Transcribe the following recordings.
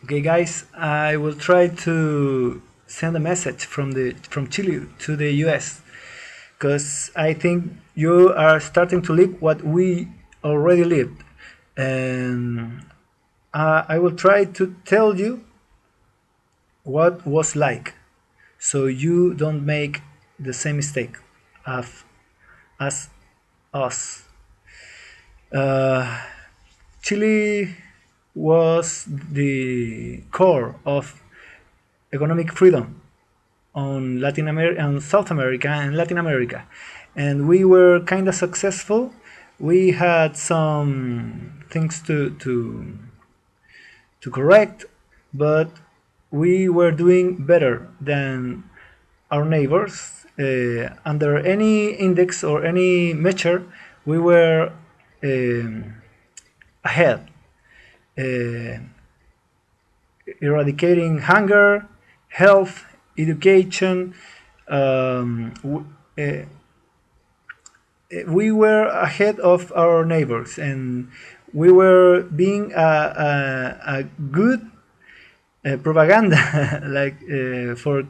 Okay, guys, I will try to send a message from Chile to the US because I think you are starting to live what we already lived, and I will try to tell you what was like, so you don't make the same mistake of as us. Uh, Chile was the core of economic freedom on Latin America and South America and Latin America, and we were kind of successful. We had some things to correct, but we were doing better than our neighbors. Under any index or any measure, we were um, ahead, uh, eradicating hunger, health, education. Um, uh, we were ahead of our neighbors, and we were being a good propaganda like for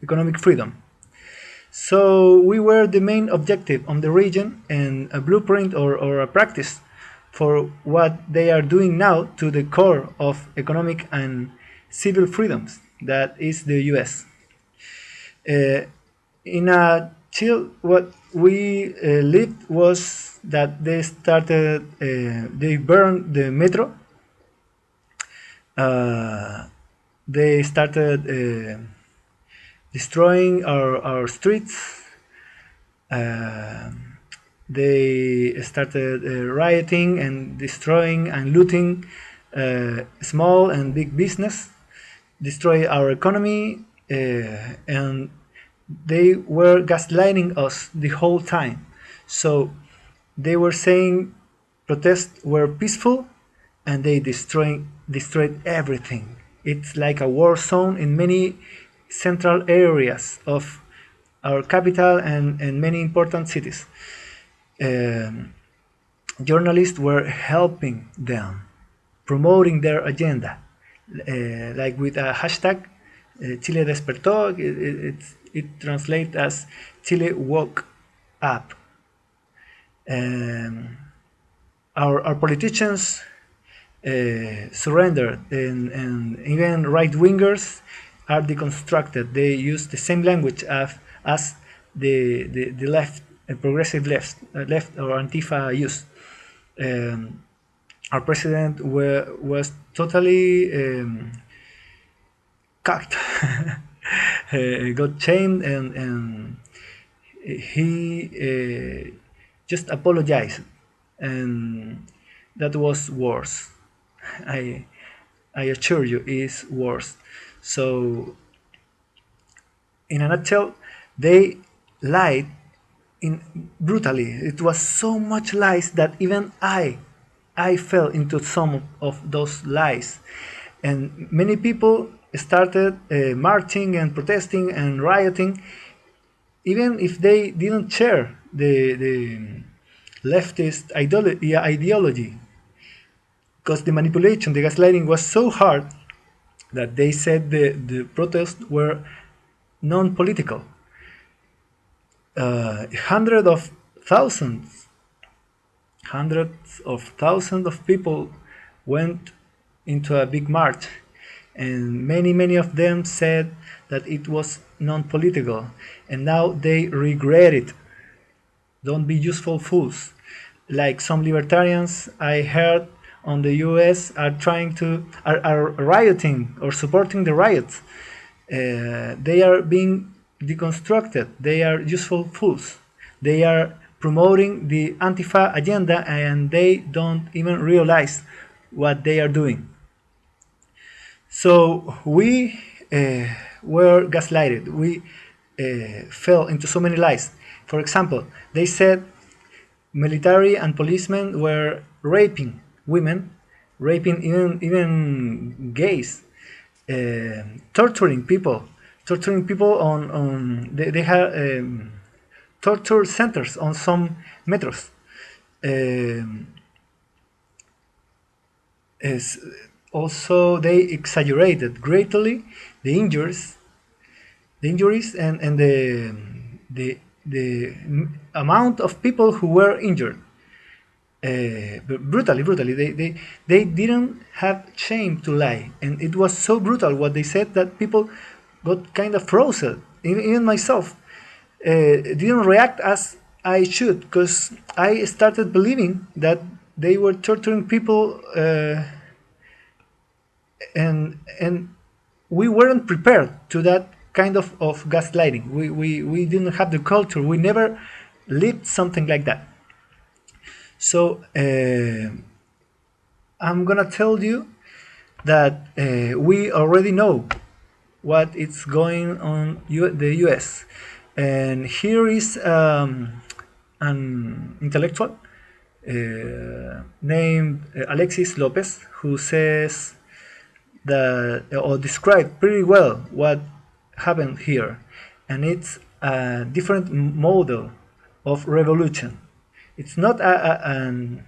economic freedom. So we were the main objective on the region and a blueprint or a practice for what they are doing now to the core of economic and civil freedoms, that is the US. Uh, in a chill, what we lived was that they burned the metro. Uh, they started destroying our streets. Uh, they started rioting and destroying and looting small and big business, destroy our economy, and they were gaslighting us the whole time. So they were saying protests were peaceful, and they destroyed everything. It's like a war zone in many central areas of our capital and many important cities. Um, Journalists were helping them, promoting their agenda, like with a hashtag Chile despertó. It translates as Chile woke up. Um, our politicians surrendered, and even right wingers are deconstructed. They use the same language as the left, progressive left or Antifa use. Um, our president was totally cucked, got shamed, and he just apologized, and that was worse. I I assure you, is worse. So, in a nutshell, they lied in brutally. It was so much lies that even I fell into some of those lies, and many people started marching and protesting and rioting, even if they didn't share the leftist ideology, because the manipulation, the gaslighting was so hard that they said the protests were non-political. Hundreds of thousands, hundreds of thousands of people went into a big march, and many of them said that it was non-political, and now they regret it. Don't be useful fools. Like some libertarians I heard on the US are rioting or supporting the riots. They are being deconstructed. They are useful fools. They are promoting the Antifa agenda, and they don't even realize what they are doing. So we were gaslighted. We fell into so many lies. For example, they said military and policemen were raping women, raping even gays, torturing people on they had torture centers on some metros. Um, is, also they exaggerated greatly the injuries and the amount of people who were injured. Brutally. They didn't have shame to lie, and it was so brutal what they said that people got kind of frozen. Even myself didn't react as I should, because I started believing that they were torturing people, and we weren't prepared to that kind of gaslighting. We didn't have the culture. We never lived something like that. So I'm gonna tell you that we already know what is going on the U.S. And here is an intellectual named Alexis Lopez, who says that, or described pretty well what happened here, and it's a different model of revolution. It's not the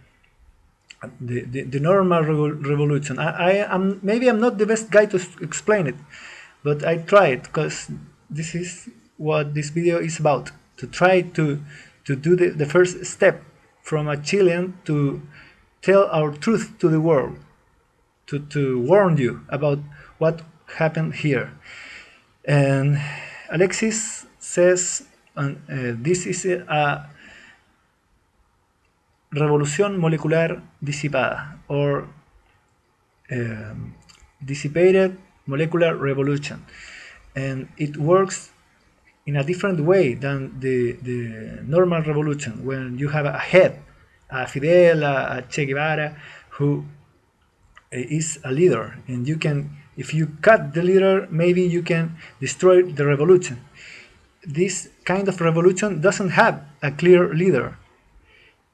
normal revolution. I am, maybe I'm not the best guy to explain it, but I tried, because this is what this video is about, to try to do the first step from a Chilean to tell our truth to the world, to warn you about what happened here. And Alexis says, this is a revolución molecular disipada, or dissipated molecular revolution, and it works in a different way than the normal revolution, when you have a head, a Fidel, a Che Guevara, who is a leader, and you can, if you cut the leader, maybe you can destroy the revolution. This kind of revolution doesn't have a clear leader.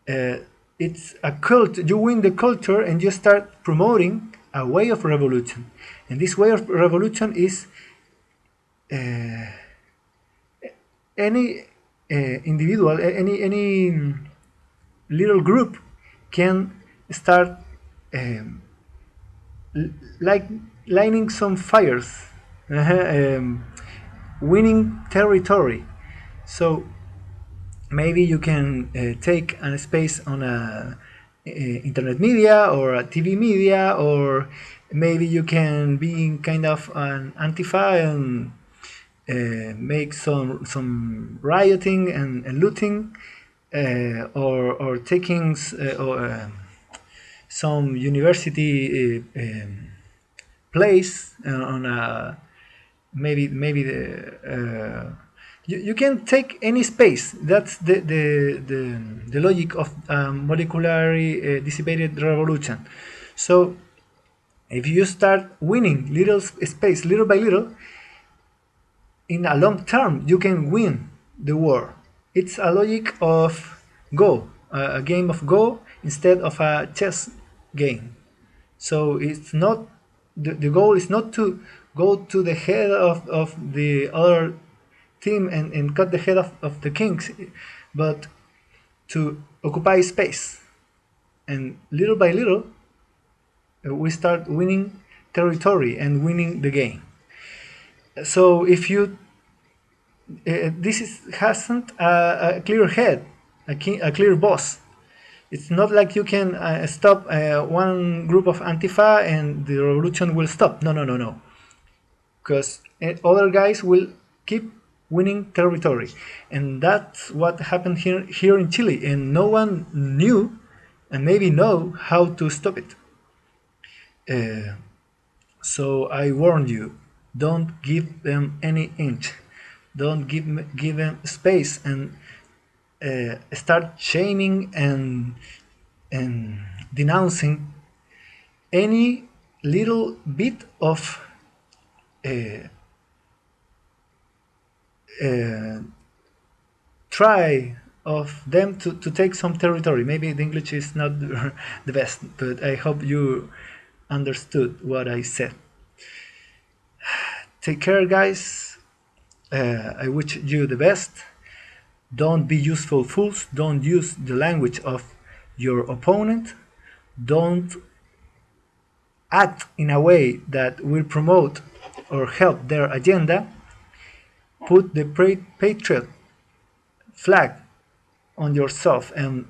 It's a cult. You win the culture and you start promoting a way of revolution, and this way of revolution is any individual, any little group can start like lighting some fires, winning territory. So maybe you can take a space on a internet media or a TV media, or maybe you can be kind of an Antifa and make some rioting and looting, or taking some university place on a maybe the you can take any space. That's the logic of molecularly dissipated revolution. So if you start winning little space little by little, in a long term you can win the war. It's a logic of Go, a game of Go instead of a chess game. So it's not the goal is not to go to the head of the other team and cut the head of the kings, but to occupy space. And little by little, we start winning territory and winning the game. So if you hasn't a clear head, a clear boss. It's not like you can stop one group of Antifa and the revolution will stop. No. Because other guys will keep winning territory. And that's what happened here in Chile. And no one knew and maybe know how to stop it. So I warn you, don't give them any inch. Don't give them space, and start shaming and denouncing any little bit of try of them to take some territory. Maybe the English is not the best, but I hope you understood what I said. Take care, guys. I wish you the best. Don't be useful fools. Don't use the language of your opponent. Don't act in a way that will promote or help their agenda, put the patriot flag on yourself and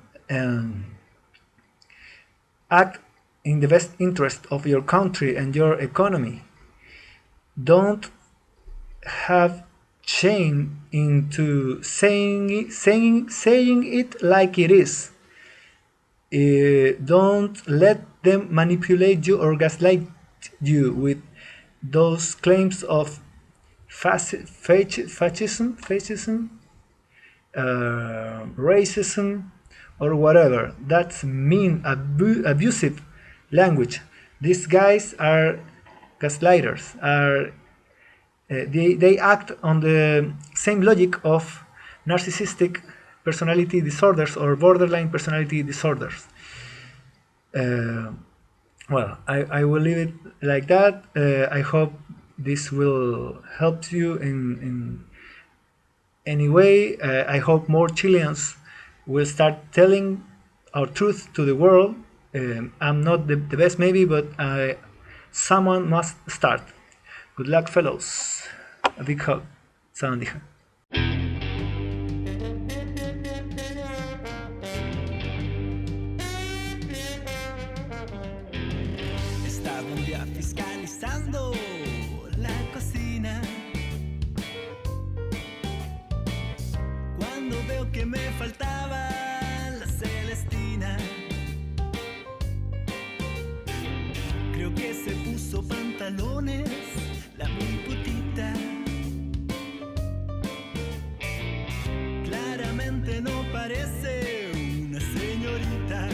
act in the best interest of your country and your economy. Don't have shame into saying it like it is. Don't let them manipulate you or gaslight you with those claims of fascism, racism, or whatever. That's mean, abusive language. These guys are gaslighters. They act on the same logic of narcissistic personality disorders or borderline personality disorders. I will leave it like that. I hope this will help you in any way. I hope more Chileans will start telling our truth to the world. I'm not the best, maybe, but someone must start. Good luck, fellows. A big hug. Sabandija. Estaba un día fiscalizando la cocina cuando veo que me faltaba la Celestina. Creo que se puso pantalones la muy putita. Claramente no parece una señorita.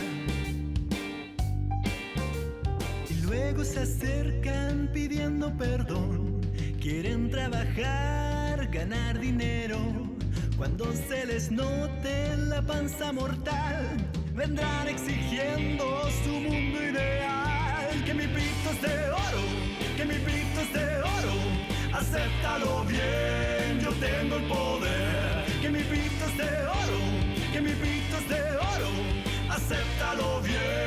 Luego se acercan pidiendo perdón, quieren trabajar, ganar dinero. Cuando se les note la panza mortal, vendrán exigiendo su mundo ideal. Que mi pito es de oro, que mi pito es de oro, acéptalo bien, yo tengo el poder. Que mi pito es de oro, que mi pito es de oro, acéptalo bien.